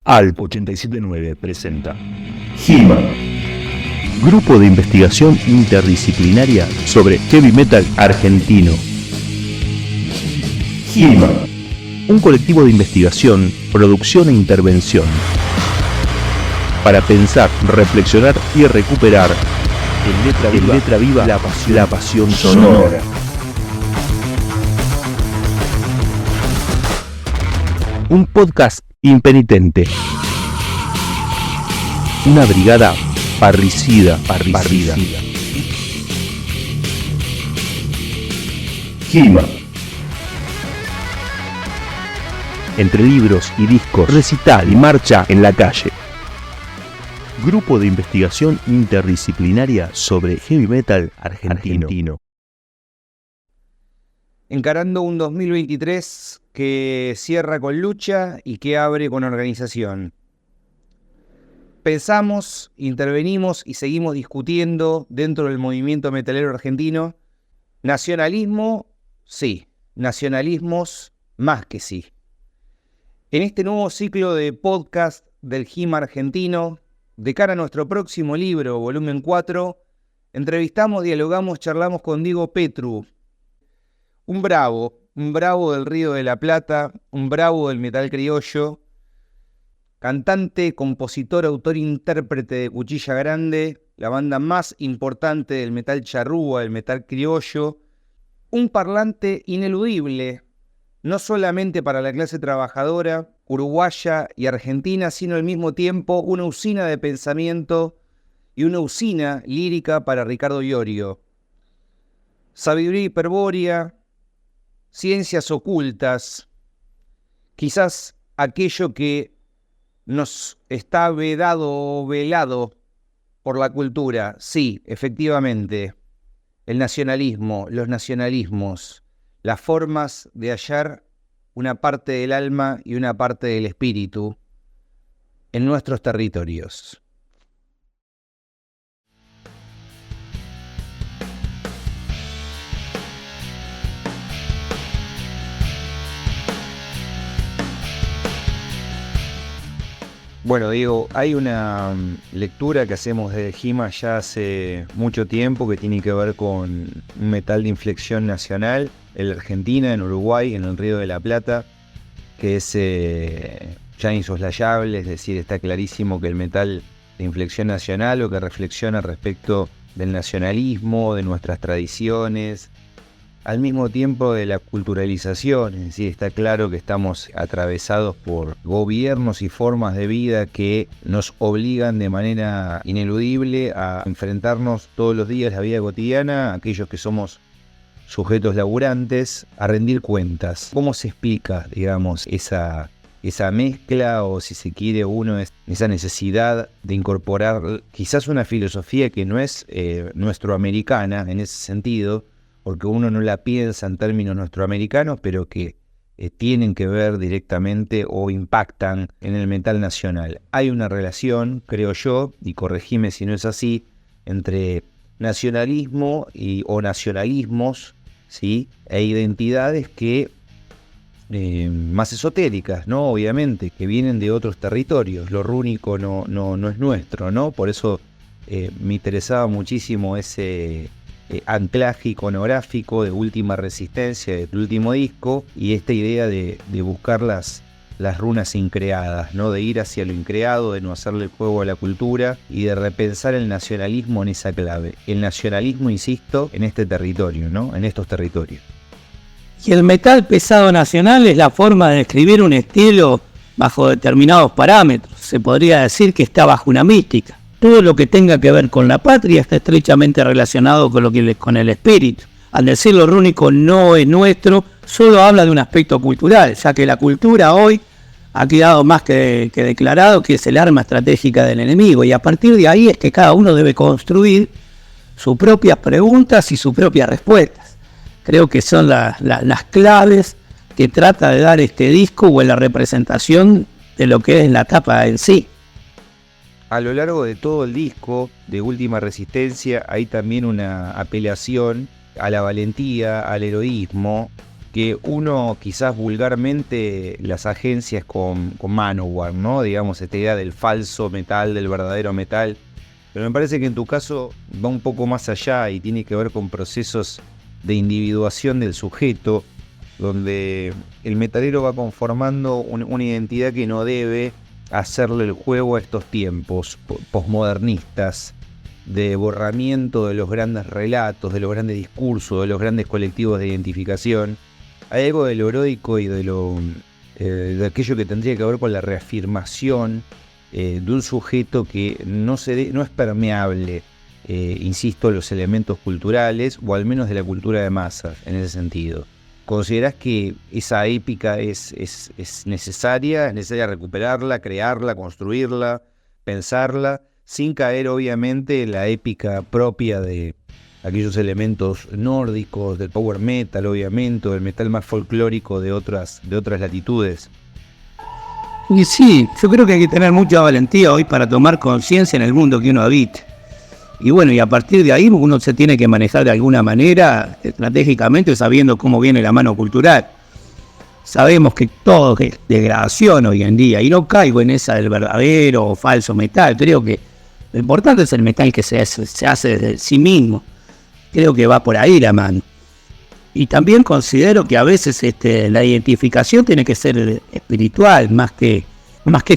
ALP 879 presenta HIMA, Grupo de Investigación Interdisciplinaria sobre Heavy Metal Argentino. HIMA, un colectivo de investigación, producción e intervención para pensar, reflexionar y recuperar en letra viva la pasión sonora. Un podcast impenitente. Una brigada parricida. HIMA. Entre libros y discos, recital y marcha en la calle. Grupo de investigación interdisciplinaria sobre heavy metal argentino. Encarando un 2023 que cierra con lucha y que abre con organización. Pensamos, intervenimos y seguimos discutiendo dentro del movimiento metalero argentino. Nacionalismo, sí. Nacionalismos, más que sí. En este nuevo ciclo de podcast del HIMA argentino, de cara a nuestro próximo libro, volumen 4, entrevistamos, dialogamos, charlamos con Diego Petru, un bravo del Río de la Plata, un bravo del metal criollo, cantante, compositor, autor, intérprete de Cuchilla Grande, la banda más importante del metal charrúa, del metal criollo, un parlante ineludible, no solamente para la clase trabajadora, uruguaya y argentina, sino al mismo tiempo una usina de pensamiento y una usina lírica para Ricardo Iorio. Sabiduría hiperbórea, ciencias ocultas, quizás aquello que nos está vedado o velado por la cultura. Sí, efectivamente, el nacionalismo, los nacionalismos, las formas de hallar una parte del alma y una parte del espíritu en nuestros territorios. Bueno, Diego, hay una lectura que hacemos de HIMA ya hace mucho tiempo que tiene que ver con un metal de inflexión nacional, en la Argentina, en Uruguay, en el Río de la Plata, que es ya insoslayable, es decir, está clarísimo que el metal de inflexión nacional o que reflexiona respecto del nacionalismo, de nuestras tradiciones, al mismo tiempo de la culturalización, es decir, está claro que estamos atravesados por gobiernos y formas de vida que nos obligan de manera ineludible a enfrentarnos todos los días a la vida cotidiana, aquellos que somos sujetos laburantes, a rendir cuentas. ¿Cómo se explica, digamos, esa mezcla o, si se quiere, esa necesidad de incorporar quizás una filosofía que no es nuestroamericana en ese sentido, porque uno no la piensa en términos nuestroamericanos, pero que tienen que ver directamente o impactan en el metal nacional? Hay una relación, creo yo, y corregime si no es así, entre nacionalismo o nacionalismos, ¿sí?, e identidades que más esotéricas, ¿no? Obviamente, que vienen de otros territorios. Lo rúnico no es nuestro, ¿no? Por eso me interesaba muchísimo ese anclaje iconográfico de Última Resistencia, de tu último disco, y esta idea de buscar las runas increadas, ¿no? De ir hacia lo increado, de no hacerle el juego a la cultura y de repensar el nacionalismo en esa clave. El nacionalismo, insisto, en este territorio, ¿no? En estos territorios. Y el metal pesado nacional es la forma de describir un estilo bajo determinados parámetros. Se podría decir que está bajo una mística. Todo lo que tenga que ver con la patria está estrechamente relacionado con el espíritu. Al decir lo rúnico no es nuestro, solo habla de un aspecto cultural, ya que la cultura hoy ha quedado más que declarado que es el arma estratégica del enemigo, y a partir de ahí es que cada uno debe construir sus propias preguntas y sus propias respuestas. Creo que son las claves que trata de dar este disco o en la representación de lo que es la tapa en sí. A lo largo de todo el disco de Última Resistencia hay también una apelación a la valentía, al heroísmo, que uno quizás vulgarmente las agencias con Manowar, ¿no? Digamos, esta idea del falso metal, del verdadero metal. Pero me parece que en tu caso va un poco más allá y tiene que ver con procesos de individuación del sujeto, donde el metalero va conformando una identidad que no debe hacerle el juego a estos tiempos posmodernistas, de borramiento de los grandes relatos, de los grandes discursos, de los grandes colectivos de identificación. Hay algo de lo heroico y de aquello que tendría que ver con la reafirmación de un sujeto que no es permeable, insisto, a los elementos culturales, o al menos de la cultura de masas, en ese sentido. ¿Considerás que esa épica es necesaria? ¿Es necesaria recuperarla, crearla, construirla, pensarla, sin caer obviamente en la épica propia de aquellos elementos nórdicos, del power metal obviamente, o del metal más folclórico de otras latitudes? Y sí, yo creo que hay que tener mucha valentía hoy para tomar conciencia en el mundo que uno habita. Y bueno, y a partir de ahí uno se tiene que manejar de alguna manera, estratégicamente, sabiendo cómo viene la mano cultural. Sabemos que todo es degradación hoy en día, y no caigo en esa del verdadero o falso metal. Creo que lo importante es el metal que se hace desde sí mismo. Creo que va por ahí la mano. Y también considero que a veces la identificación tiene que ser espiritual, más que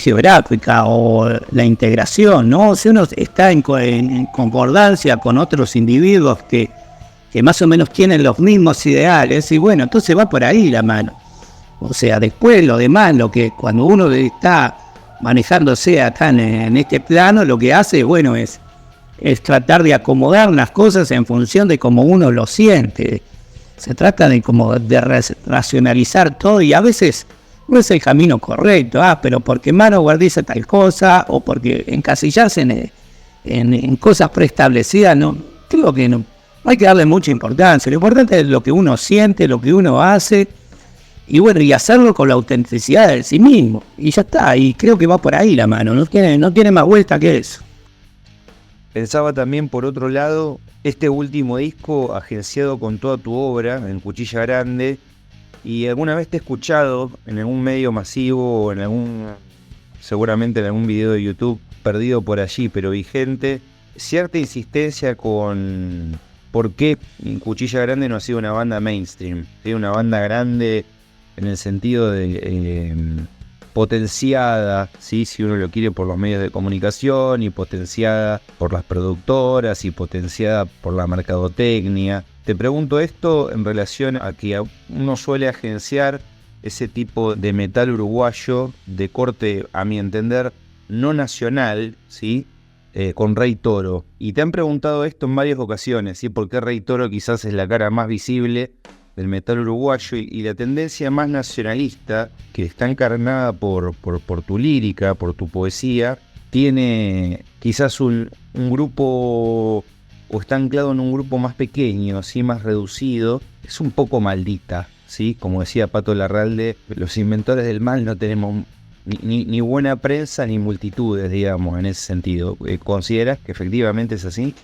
geográfica, o la integración, ¿no? Si uno está en concordancia con otros individuos que más o menos tienen los mismos ideales, y bueno, entonces va por ahí la mano. O sea, después lo demás, lo que cuando uno está manejándose acá en este plano, lo que hace, bueno, es tratar de acomodar las cosas en función de cómo uno lo siente. Se trata de racionalizar todo, y a veces no es el camino correcto, pero porque Manowar dice tal cosa, o porque encasillarse en cosas preestablecidas, no, creo que no hay que darle mucha importancia. Lo importante es lo que uno siente, lo que uno hace, y bueno, y hacerlo con la autenticidad de sí mismo, y ya está, y creo que va por ahí la mano, no tiene más vuelta que eso. Pensaba también, por otro lado, este último disco agenciado con toda tu obra en Cuchilla Grande, y alguna vez te he escuchado en algún medio masivo o seguramente en algún video de YouTube perdido por allí, pero vigente, cierta insistencia con por qué Cuchilla Grande no ha sido una banda mainstream, ¿sí? Una banda grande en el sentido de potenciada, ¿sí? Si uno lo quiere, por los medios de comunicación, y potenciada por las productoras, y potenciada por la mercadotecnia. Te pregunto esto en relación a que uno suele agenciar ese tipo de metal uruguayo de corte, a mi entender, no nacional, ¿sí? Con Rey Toro. Y te han preguntado esto en varias ocasiones, ¿sí? ¿Por qué Rey Toro quizás es la cara más visible del metal uruguayo? Y la tendencia más nacionalista, que está encarnada por tu lírica, por tu poesía, tiene quizás un grupo, o está anclado en un grupo más pequeño, ¿sí? Más reducido. Es un poco maldita, ¿sí? Como decía Pato Larralde, los inventores del mal no tenemos ni buena prensa ni multitudes, digamos, en ese sentido. ¿Consideras que efectivamente es así?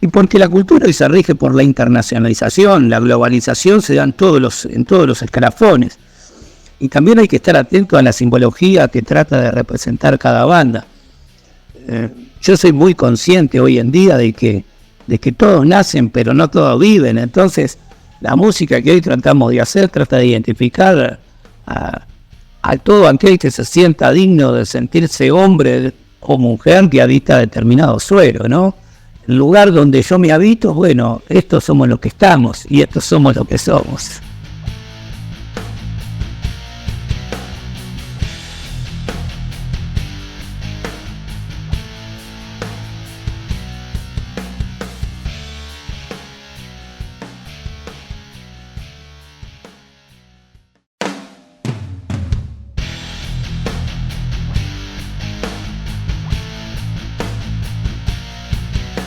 Y porque la cultura hoy se rige por la internacionalización, la globalización se da en todos los escalafones. Y también hay que estar atento a la simbología que trata de representar cada banda. Yo soy muy consciente hoy en día de que todos nacen, pero no todos viven. Entonces, la música que hoy tratamos de hacer trata de identificar a todo aquel que se sienta digno de sentirse hombre o mujer que habita determinado suelo, ¿no? El lugar donde yo me habito, bueno, estos somos los que estamos y estos somos los que somos.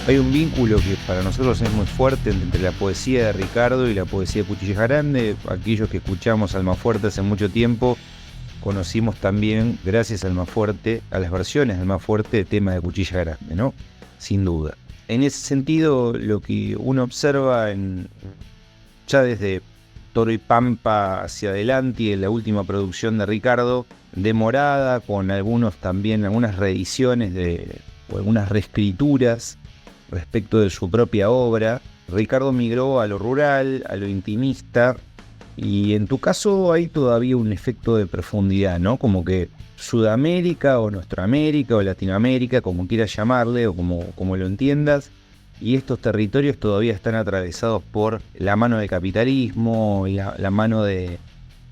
Hay un vínculo que para nosotros es muy fuerte entre la poesía de Ricardo y la poesía de Cuchilla Grande. Aquellos que escuchamos Almafuerte hace mucho tiempo, conocimos también, gracias a Almafuerte, a las versiones de Almafuerte de tema de Cuchilla Grande, ¿no? Sin duda. En ese sentido, lo que uno observa ya desde Toro y Pampa hacia adelante, y en la última producción de Ricardo, demorada, con algunas reediciones o algunas reescrituras respecto de su propia obra. Ricardo migró a lo rural, a lo intimista, y en tu caso hay todavía un efecto de profundidad, ¿no? Como que Sudamérica o Nuestroamérica o Latinoamérica, como quieras llamarle o como lo entiendas, y estos territorios todavía están atravesados por la mano del capitalismo, la mano de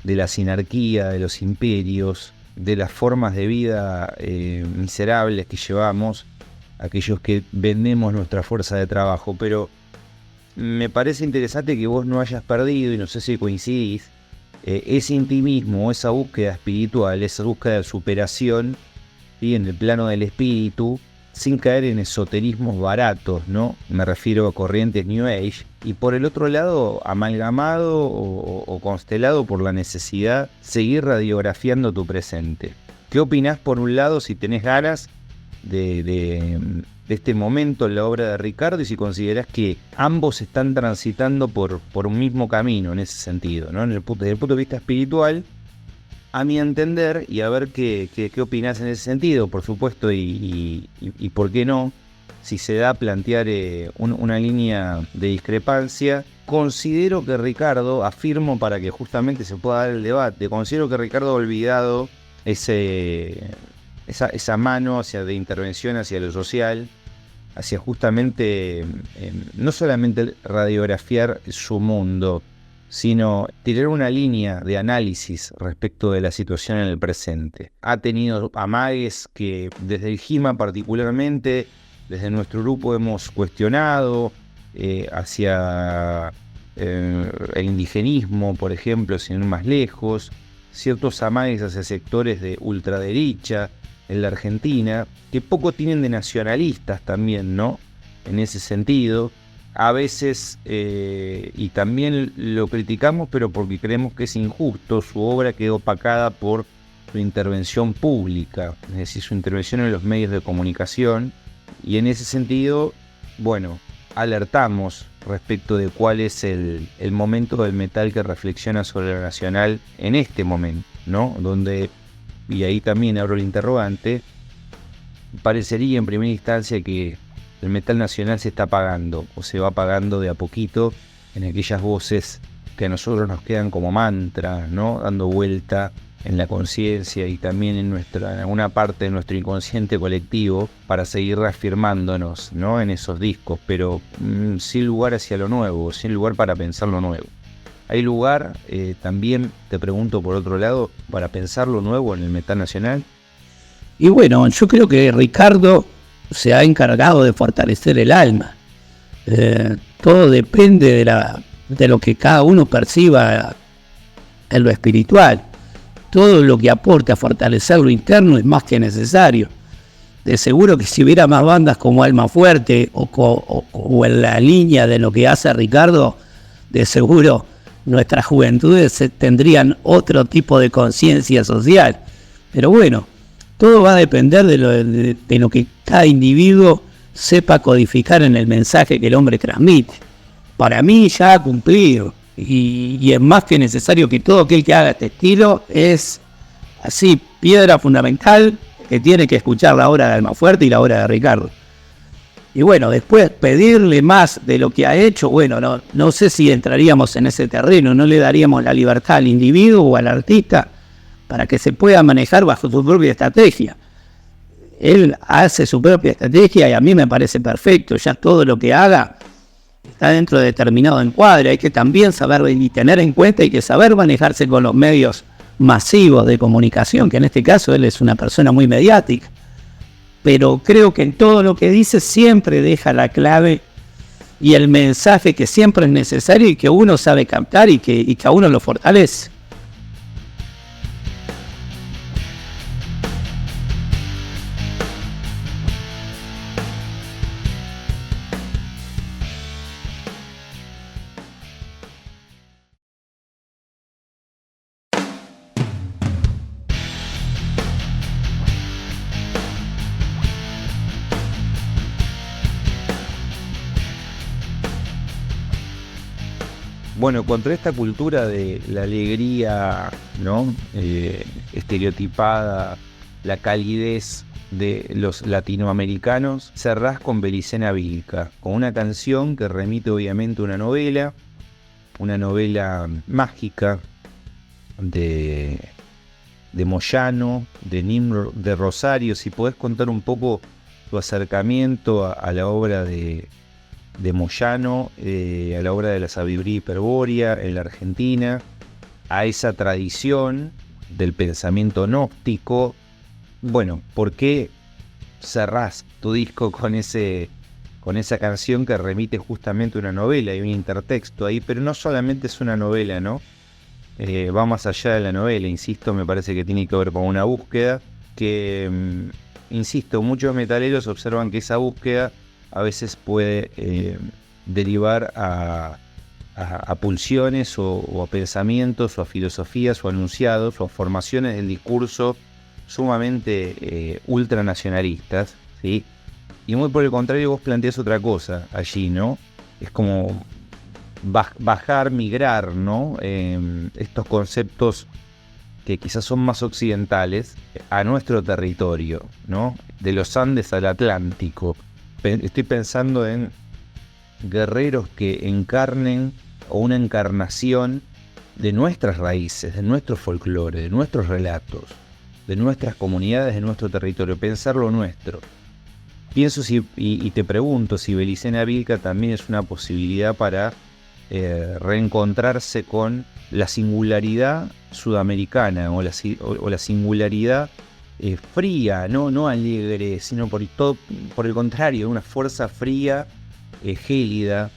la sinarquía, de los imperios, de las formas de vida miserables que llevamos aquellos que vendemos nuestra fuerza de trabajo. Pero me parece interesante que vos no hayas perdido, y no sé si coincidís, ese intimismo, esa búsqueda espiritual, esa búsqueda de superación, ¿sí?, en el plano del espíritu, sin caer en esoterismos baratos, ¿no? Me refiero a corrientes New Age, y por el otro lado, amalgamado o constelado por la necesidad de seguir radiografiando tu presente. ¿Qué opinás, por un lado, si tenés ganas de este momento en la obra de Ricardo, y si considerás que ambos están transitando por un mismo camino en ese sentido, ¿no? Desde el punto de vista espiritual, a mi entender, y a ver qué opinás en ese sentido, por supuesto, y por qué no, si se da a plantear una línea de discrepancia. Considero que Ricardo, afirmo para que justamente se pueda dar el debate, considero que Ricardo ha olvidado esa mano de intervención hacia lo social, hacia justamente no solamente radiografiar su mundo, sino tirar una línea de análisis respecto de la situación en el presente. Ha tenido amagues que desde el GIMA particularmente, desde nuestro grupo hemos cuestionado, hacia el indigenismo, por ejemplo, sin ir más lejos, ciertos amagues hacia sectores de ultraderecha en la Argentina, que poco tienen de nacionalistas también, ¿no? En ese sentido, a veces, y también lo criticamos, pero porque creemos que es injusto, su obra quedó opacada por su intervención pública, es decir, su intervención en los medios de comunicación, y en ese sentido, bueno, alertamos respecto de cuál es el momento del metal que reflexiona sobre lo nacional en este momento, ¿no? Donde, y ahí también abro el interrogante, parecería en primera instancia que el metal nacional se está apagando, o se va apagando de a poquito en aquellas voces que a nosotros nos quedan como mantra, ¿no? Dando vuelta en la conciencia y también en alguna parte de nuestro inconsciente colectivo, para seguir reafirmándonos, ¿no?, en esos discos, pero sin lugar hacia lo nuevo, sin lugar para pensar lo nuevo. ¿Hay lugar, también, te pregunto por otro lado, para pensar lo nuevo en el metal nacional? Y bueno, yo creo que Ricardo se ha encargado de fortalecer el alma. Todo depende de lo que cada uno perciba en lo espiritual. Todo lo que aporte a fortalecer lo interno es más que necesario. De seguro que si hubiera más bandas como Alma Fuerte o en la línea de lo que hace Ricardo, de seguro nuestras juventudes tendrían otro tipo de conciencia social. Pero bueno, todo va a depender de lo que cada individuo sepa codificar en el mensaje que el hombre transmite. Para mí ya ha cumplido, y es más que necesario que todo aquel que haga este estilo es así, piedra fundamental, que tiene que escuchar la obra de Almafuerte y la obra de Ricardo. Y bueno, después pedirle más de lo que ha hecho, bueno, no sé si entraríamos en ese terreno, no le daríamos la libertad al individuo o al artista para que se pueda manejar bajo su propia estrategia. Él hace su propia estrategia y a mí me parece perfecto. Ya todo lo que haga está dentro de determinado encuadre. Hay que también saber y tener en cuenta, y que saber manejarse con los medios masivos de comunicación, que en este caso él es una persona muy mediática. Pero creo que en todo lo que dice siempre deja la clave y el mensaje que siempre es necesario y que uno sabe captar y que a uno lo fortalece. Bueno, contra esta cultura de la alegría, ¿no? Estereotipada, la calidez de los latinoamericanos, cerrás con Belicena Vilca, con una canción que remite obviamente a una novela mágica de Moyano, de Nimrod de Rosario. Si podés contar un poco tu acercamiento a la obra de Moyano, a la obra de la sabiduría hiperbórea en la Argentina, a esa tradición del pensamiento gnóstico. Bueno, ¿por qué cerrás tu disco con esa canción que remite justamente a una novela? Hay un intertexto ahí, pero no solamente es una novela, ¿no? Va más allá de la novela, insisto, me parece que tiene que ver con una búsqueda que, insisto, muchos metaleros observan que esa búsqueda a veces puede derivar a pulsiones o a pensamientos o a filosofías o a enunciados o a formaciones del discurso sumamente ultranacionalistas, ¿sí? Y muy por el contrario, vos planteás otra cosa allí, ¿no? Es como bajar, migrar, ¿no? Estos conceptos que quizás son más occidentales a nuestro territorio, ¿no? De los Andes al Atlántico. Estoy pensando en guerreros que encarnen o una encarnación de nuestras raíces, de nuestro folclore, de nuestros relatos, de nuestras comunidades, de nuestro territorio, pensar lo nuestro. Pienso y te pregunto si Belicena Vilca también es una posibilidad para reencontrarse con la singularidad sudamericana o la singularidad fría, no alegre, sino por el contrario, una fuerza fría, gélida,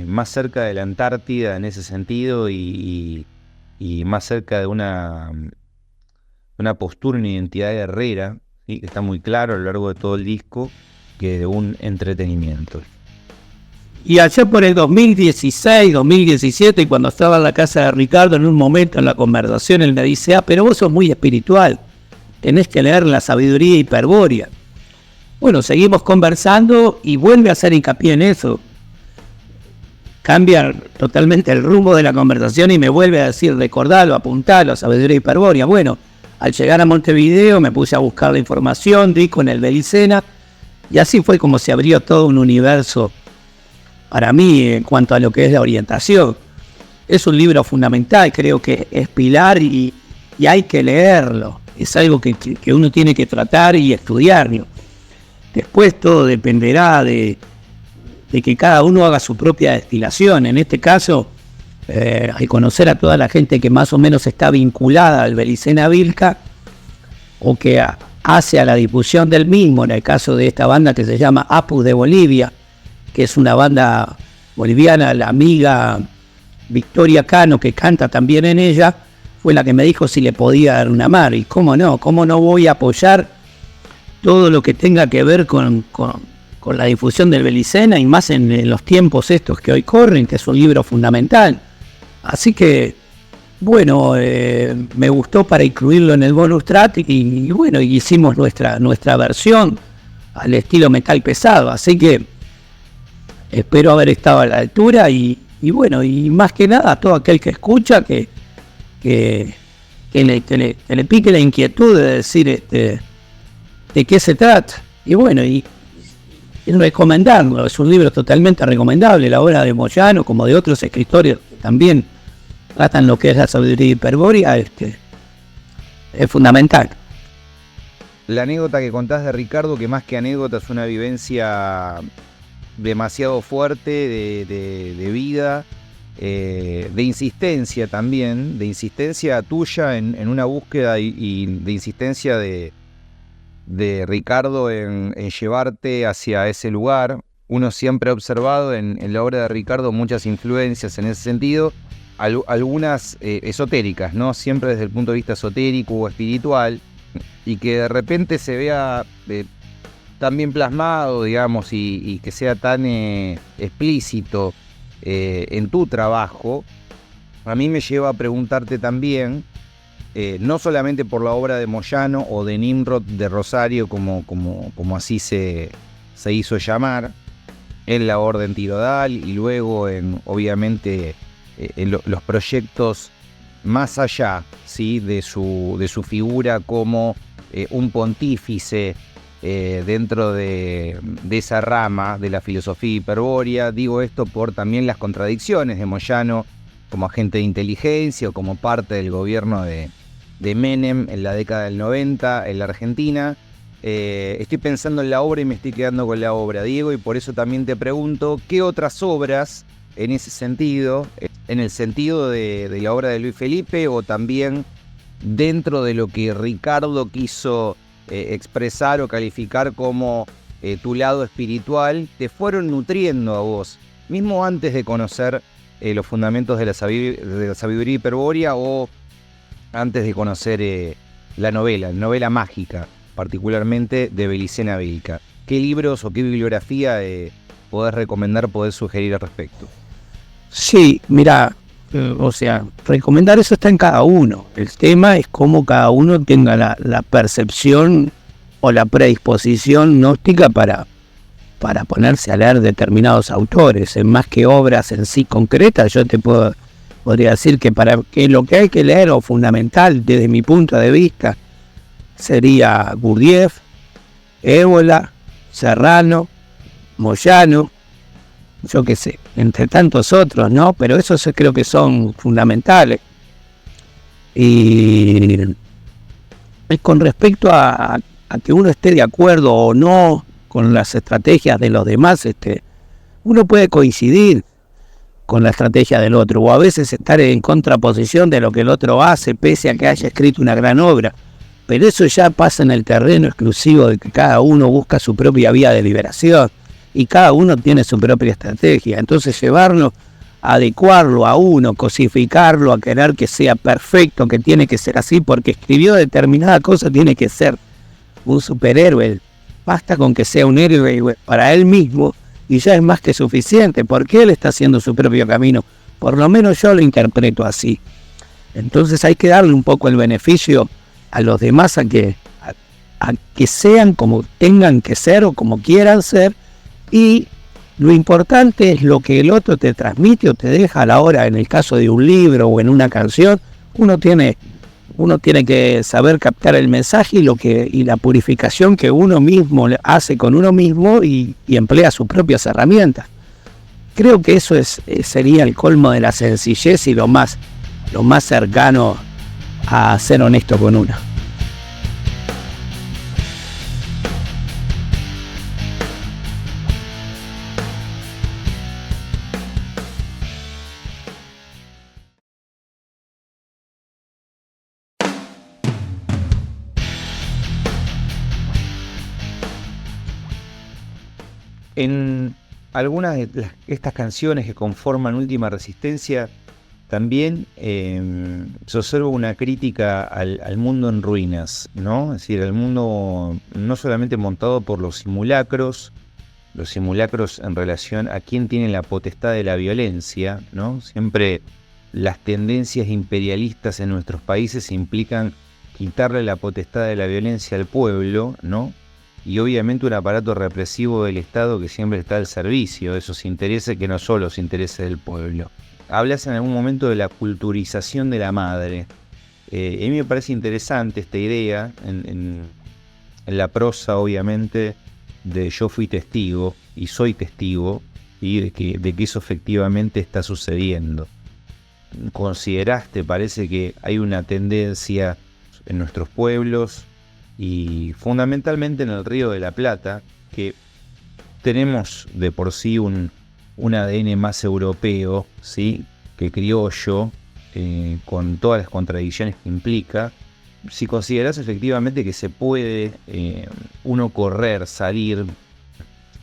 más cerca de la Antártida en ese sentido y más cerca de una postura, una identidad guerrera, ¿sí? Que está muy claro a lo largo de todo el disco, que de un entretenimiento. Y allá por el 2016, 2017, cuando estaba en la casa de Ricardo, en un momento en la conversación, él me dice, pero vos sos muy espiritual, tenés que leer la sabiduría hiperbórea. Bueno, seguimos conversando y vuelve a hacer hincapié en eso. Cambia totalmente el rumbo de la conversación y me vuelve a decir, recordalo, apuntalo, sabiduría hiperbórea. Bueno, al llegar a Montevideo me puse a buscar la información, di con el Belicena, y así fue como se abrió todo un universo para mí en cuanto a lo que es la orientación. Es un libro fundamental, creo que es pilar y hay que leerlo. Es algo que uno tiene que tratar y estudiarlo. Después todo dependerá de que cada uno haga su propia destilación. En este caso, al conocer a toda la gente que más o menos está vinculada al Belicena Vilca o que hace a la difusión del mismo, en el caso de esta banda que se llama Apus de Bolivia, que es una banda boliviana, la amiga Victoria Cano, que canta también en ella, fue la que me dijo si le podía dar una mano. Y cómo no voy a apoyar todo lo que tenga que ver con la difusión del Belicena, y más en los tiempos estos que hoy corren, que es un libro fundamental. Así que, bueno, me gustó para incluirlo en el bonus track y bueno, hicimos nuestra versión al estilo metal pesado. Así que espero haber estado a la altura y bueno, y más que nada a todo aquel que escucha que le pique la inquietud de decir de qué se trata. Y bueno, y recomendarlo, es un libro totalmente recomendable, la obra de Moyano como de otros escritores que también tratan lo que es la sabiduría hiperbórea, es fundamental. La anécdota que contás de Ricardo, que más que anécdota es una vivencia demasiado fuerte de vida, de insistencia también, de insistencia tuya en una búsqueda y de insistencia de Ricardo en llevarte hacia ese lugar. Uno siempre ha observado en la obra de Ricardo muchas influencias en ese sentido, algunas esotéricas, ¿no? Siempre desde el punto de vista esotérico o espiritual, y que de repente se vea tan bien plasmado, digamos, y que sea tan explícito en tu trabajo, a mí me lleva a preguntarte también, no solamente por la obra de Moyano o de Nimrod de Rosario, como así se hizo llamar, en la Orden Tirodal y luego obviamente los proyectos más allá, ¿sí?, de su figura como un pontífice dentro de esa rama de la filosofía hiperbórea. Digo esto por también las contradicciones de Moyano como agente de inteligencia o como parte del gobierno de Menem en la década del 90 en la Argentina. Estoy pensando en la obra y me estoy quedando con la obra, Diego, y por eso también te pregunto, ¿qué otras obras en ese sentido, en el sentido de la obra de Luis Felipe, o también dentro de lo que Ricardo quiso expresar o calificar como tu lado espiritual, te fueron nutriendo a vos, mismo antes de conocer los fundamentos de la sabiduría hiperbórea, o antes de conocer la novela mágica, particularmente de Belicena Vilca? ¿Qué libros o qué bibliografía podés recomendar, podés sugerir al respecto? Sí, mira, recomendar eso está en cada uno. El tema es cómo cada uno tenga la percepción o la predisposición gnóstica para ponerse a leer determinados autores. Más que obras en sí concretas, yo podría decir que lo que hay que leer, o fundamental desde mi punto de vista, sería Gurdjieff, Ébola, Serrano, Moyano, yo qué sé, entre tantos otros, ¿no? Pero esos creo que son fundamentales. Y con respecto a que uno esté de acuerdo o no con las estrategias de los demás, uno puede coincidir con la estrategia del otro, o a veces estar en contraposición de lo que el otro hace, pese a que haya escrito una gran obra. Pero eso ya pasa en el terreno exclusivo de que cada uno busca su propia vía de liberación y cada uno tiene su propia estrategia. Entonces llevarlo, adecuarlo a uno, cosificarlo, a querer que sea perfecto, que tiene que ser así porque escribió determinada cosa, tiene que ser un superhéroe. Basta con que sea un héroe para él mismo y ya es más que suficiente, porque él está haciendo su propio camino. Por lo menos yo lo interpreto así. Entonces hay que darle un poco el beneficio a los demás a que sean como tengan que ser o como quieran ser, y lo importante es lo que el otro te transmite o te deja a la hora. En el caso de un libro o en una canción, uno tiene que saber captar el mensaje y la purificación que uno mismo hace con uno mismo y emplea sus propias herramientas. Creo que eso sería el colmo de la sencillez y lo más cercano a ser honesto con uno. En algunas de estas canciones que conforman Última Resistencia, también se observa una crítica al mundo en ruinas, ¿no? Es decir, al mundo no solamente montado por los simulacros en relación a quién tiene la potestad de la violencia, ¿no? Siempre las tendencias imperialistas en nuestros países implican quitarle la potestad de la violencia al pueblo, ¿no? Y obviamente un aparato represivo del Estado que siempre está al servicio de esos intereses, que no son los intereses del pueblo. Hablas en algún momento de la culturización de la madre. A mí me parece interesante esta idea en la prosa, obviamente, de yo fui testigo y soy testigo, y de que eso efectivamente está sucediendo. ¿Consideraste, parece que hay una tendencia en nuestros pueblos y fundamentalmente en el Río de la Plata, que tenemos de por sí un ADN más europeo, ¿sí?, que criollo, con todas las contradicciones que implica? Si considerás efectivamente que se puede uno correr, salir,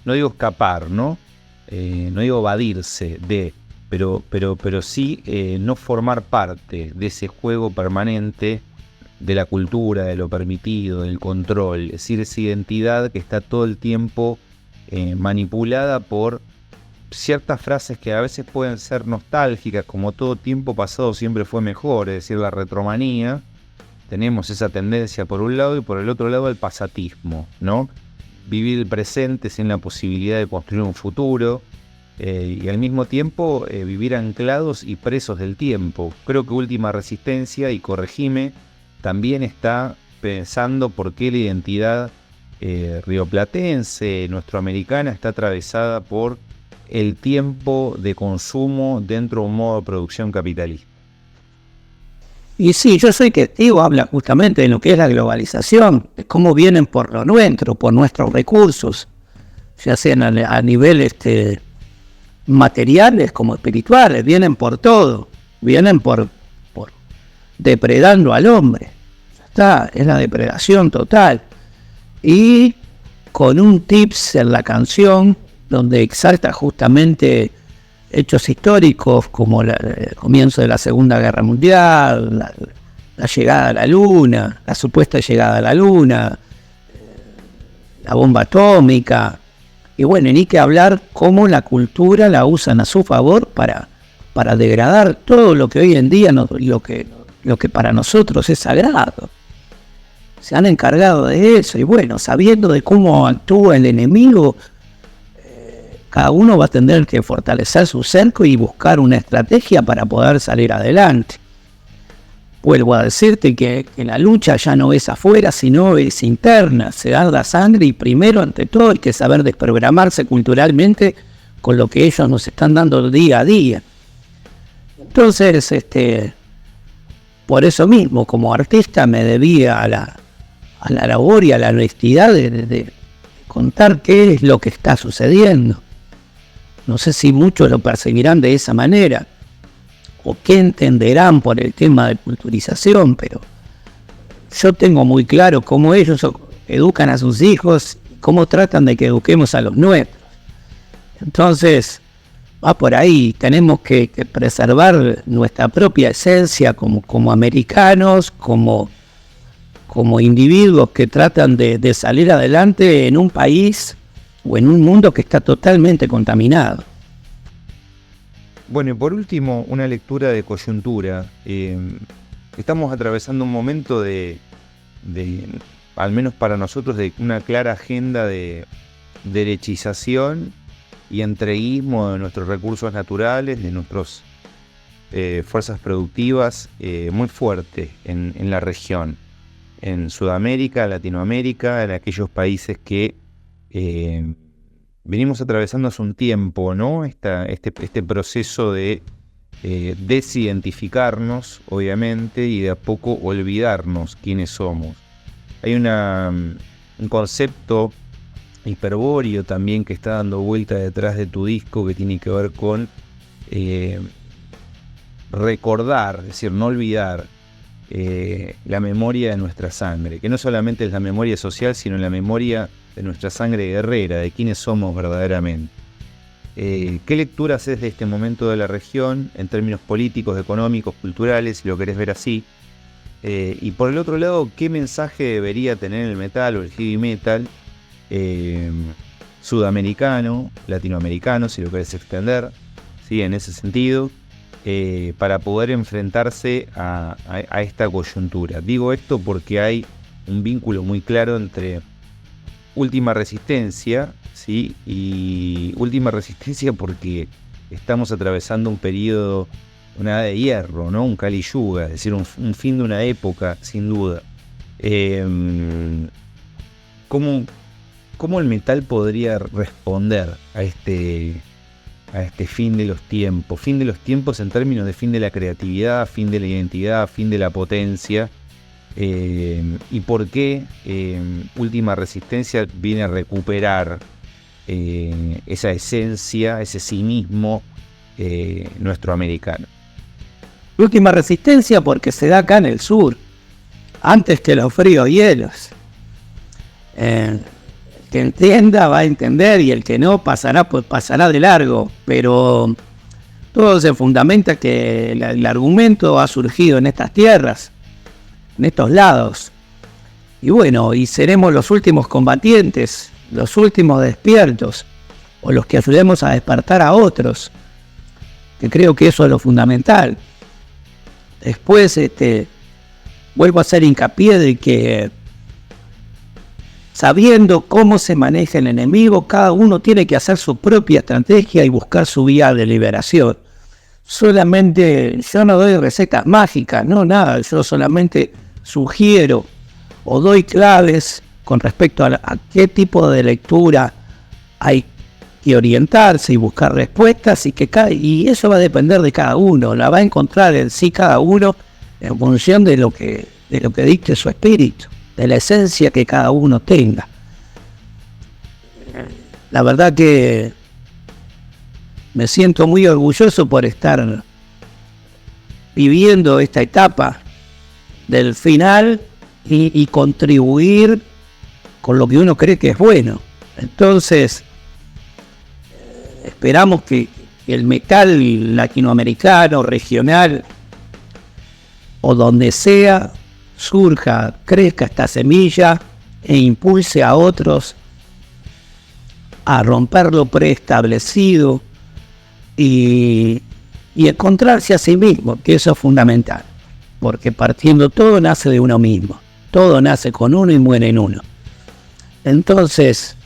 no digo escapar, ¿no? No digo evadirse pero sí no formar parte de ese juego permanente de la cultura, de lo permitido, del control, es decir, esa identidad que está todo el tiempo manipulada por ciertas frases que a veces pueden ser nostálgicas, como todo tiempo pasado siempre fue mejor, es decir, la retromanía. Tenemos esa tendencia por un lado, y por el otro lado el pasatismo, ¿no? Vivir el presente sin la posibilidad de construir un futuro. y al mismo tiempo vivir anclados y presos del tiempo. Creo que Última Resistencia, y corregime, también está pensando por qué la identidad rioplatense, nuestroamericana, está atravesada por el tiempo de consumo dentro de un modo de producción capitalista. Y sí, yo soy testigo, habla justamente de lo que es la globalización, de cómo vienen por lo nuestro, por nuestros recursos, ya sean a nivel materiales como espirituales, vienen por todo, vienen por depredando al hombre. Ya está, es la depredación total. Y con un tips en la canción donde exalta justamente hechos históricos como el comienzo de la Segunda Guerra Mundial, la llegada a la Luna, la supuesta llegada a la Luna, la bomba atómica, y bueno, ni que hablar cómo la cultura la usan a su favor para degradar todo lo que hoy en día, lo que para nosotros es sagrado. Se han encargado de eso, y bueno, sabiendo de cómo actúa el enemigo, cada uno va a tener que fortalecer su cerco y buscar una estrategia para poder salir adelante. Vuelvo a decirte que la lucha ya no es afuera, sino es interna. Se da la sangre y primero, ante todo, hay que saber desprogramarse culturalmente con lo que ellos nos están dando día a día. Entonces, por eso mismo, como artista, me debía a la labor y a la honestidad de contar qué es lo que está sucediendo. No sé si muchos lo percibirán de esa manera, o qué entenderán por el tema de culturización, pero yo tengo muy claro cómo ellos educan a sus hijos, cómo tratan de que eduquemos a los nuestros. Entonces, va por ahí, tenemos que preservar nuestra propia esencia como americanos, como individuos que tratan de salir adelante en un país o en un mundo que está totalmente contaminado. Bueno, y por último, una lectura de coyuntura. Estamos atravesando un momento de, al menos para nosotros, de una clara agenda de derechización y entreguismo de nuestros recursos naturales, de nuestras fuerzas productivas, muy fuerte en la región, en Sudamérica, Latinoamérica, en aquellos países que venimos atravesando hace un tiempo, ¿no? Este proceso de desidentificarnos, obviamente, y de a poco olvidarnos quiénes somos. Hay un concepto hiperbóreo también que está dando vuelta detrás de tu disco, que tiene que ver con recordar, es decir, no olvidar la memoria de nuestra sangre, que no solamente es la memoria social, sino la memoria de nuestra sangre guerrera, de quiénes somos verdaderamente. ¿Qué lectura haces de este momento de la región en términos políticos, económicos, culturales, si lo querés ver así? Y por el otro lado, ¿qué mensaje debería tener el metal o el heavy metal sudamericano, latinoamericano, si lo querés extender, ¿sí? En ese sentido, para poder enfrentarse a esta coyuntura? Digo esto porque hay un vínculo muy claro entre Última Resistencia, ¿sí? Y Última Resistencia porque estamos atravesando un periodo, una edad de hierro, ¿no? Un Kali Yuga, es decir, un fin de una época, sin duda. ¿Cómo el metal podría responder a este fin de los tiempos? Fin de los tiempos en términos de fin de la creatividad, fin de la identidad, fin de la potencia. Y por qué Última Resistencia viene a recuperar esa esencia, ese cinismo nuestro americano. Última Resistencia porque se da acá en el sur, antes que los fríos hielos. El que entienda va a entender, y el que no pasará, pues pasará de largo, pero todo se fundamenta que el argumento ha surgido en estas tierras, en estos lados, y bueno, y seremos los últimos combatientes, los últimos despiertos, o los que ayudemos a despertar a otros, que creo que eso es lo fundamental. Después vuelvo a hacer hincapié de que sabiendo cómo se maneja el enemigo, cada uno tiene que hacer su propia estrategia y buscar su vía de liberación. Solamente, yo no doy recetas mágicas, no nada, yo solamente sugiero o doy claves con respecto a qué tipo de lectura hay que orientarse y buscar respuestas, y eso va a depender de cada uno, la va a encontrar en sí cada uno en función de lo que dicte su espíritu, de la esencia que cada uno tenga. La verdad que me siento muy orgulloso por estar viviendo esta etapa del final y contribuir con lo que uno cree que es bueno. Entonces, esperamos que el metal latinoamericano, regional o donde sea, surja, crezca esta semilla e impulse a otros a romper lo preestablecido y encontrarse a sí mismo, que eso es fundamental, porque partiendo todo nace de uno mismo, todo nace con uno y muere en uno. Entonces,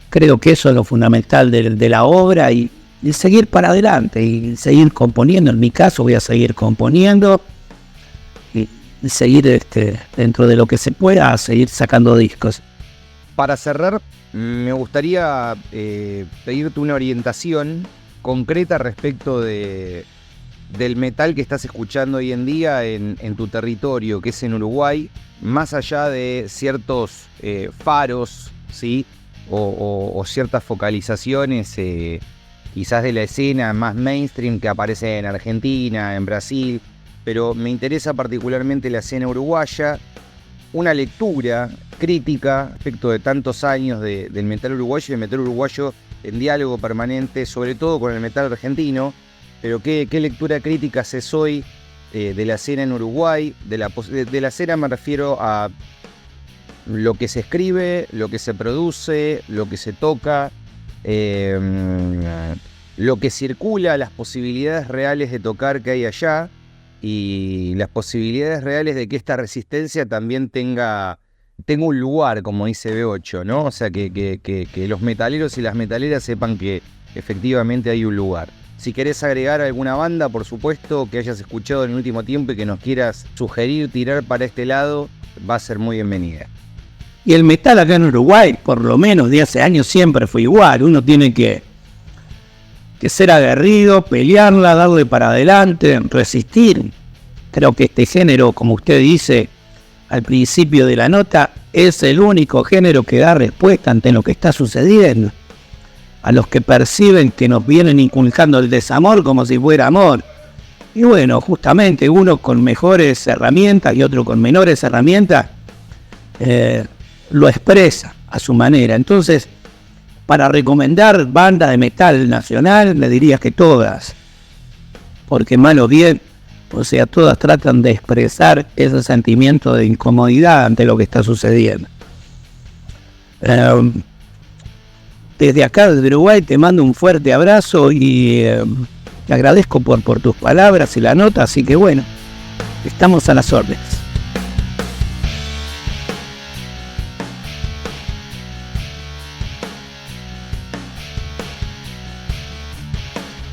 creo que eso es lo fundamental de la obra y seguir para adelante y seguir componiendo. En mi caso voy a seguir componiendo y seguir dentro de lo que se pueda, seguir sacando discos. Para cerrar, me gustaría pedirte una orientación concreta respecto del metal que estás escuchando hoy en día en tu territorio, que es en Uruguay, más allá de ciertos faros, ¿sí? o ciertas focalizaciones quizás de la escena más mainstream que aparece en Argentina, en Brasil, pero me interesa particularmente la escena uruguaya, una lectura crítica respecto de tantos años del metal uruguayo y el metal uruguayo en diálogo permanente, sobre todo con el metal argentino, pero ¿qué lectura crítica haces hoy de la escena en Uruguay? De la escena me refiero a lo que se escribe, lo que se produce, lo que se toca, lo que circula, las posibilidades reales de tocar que hay allá y las posibilidades reales de que esta resistencia también tenga un lugar, como dice B8, ¿no? O sea, que los metaleros y las metaleras sepan que efectivamente hay un lugar. Si querés agregar alguna banda, por supuesto, que hayas escuchado en el último tiempo y que nos quieras sugerir, tirar para este lado, va a ser muy bienvenida. Y el metal acá en Uruguay, por lo menos de hace años, siempre fue igual. Uno tiene que ser aguerrido, pelearla, darle para adelante, resistir. Creo que este género, como usted dice al principio de la nota, es el único género que da respuesta ante lo que está sucediendo. A los que perciben que nos vienen inculcando el desamor como si fuera amor. Y bueno, justamente uno con mejores herramientas y otro con menores herramientas lo expresa a su manera. Entonces, para recomendar banda de metal nacional, le diría que todas, porque mal o bien, o sea, todas tratan de expresar ese sentimiento de incomodidad ante lo que está sucediendo. Desde acá, desde Uruguay, te mando un fuerte abrazo y te agradezco por tus palabras y la nota, así que bueno, estamos a las órdenes.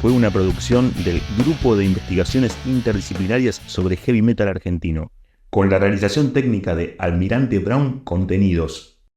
Fue una producción del Grupo de Investigaciones Interdisciplinarias sobre Heavy Metal Argentino, con la realización técnica de Almirante Brown Contenidos.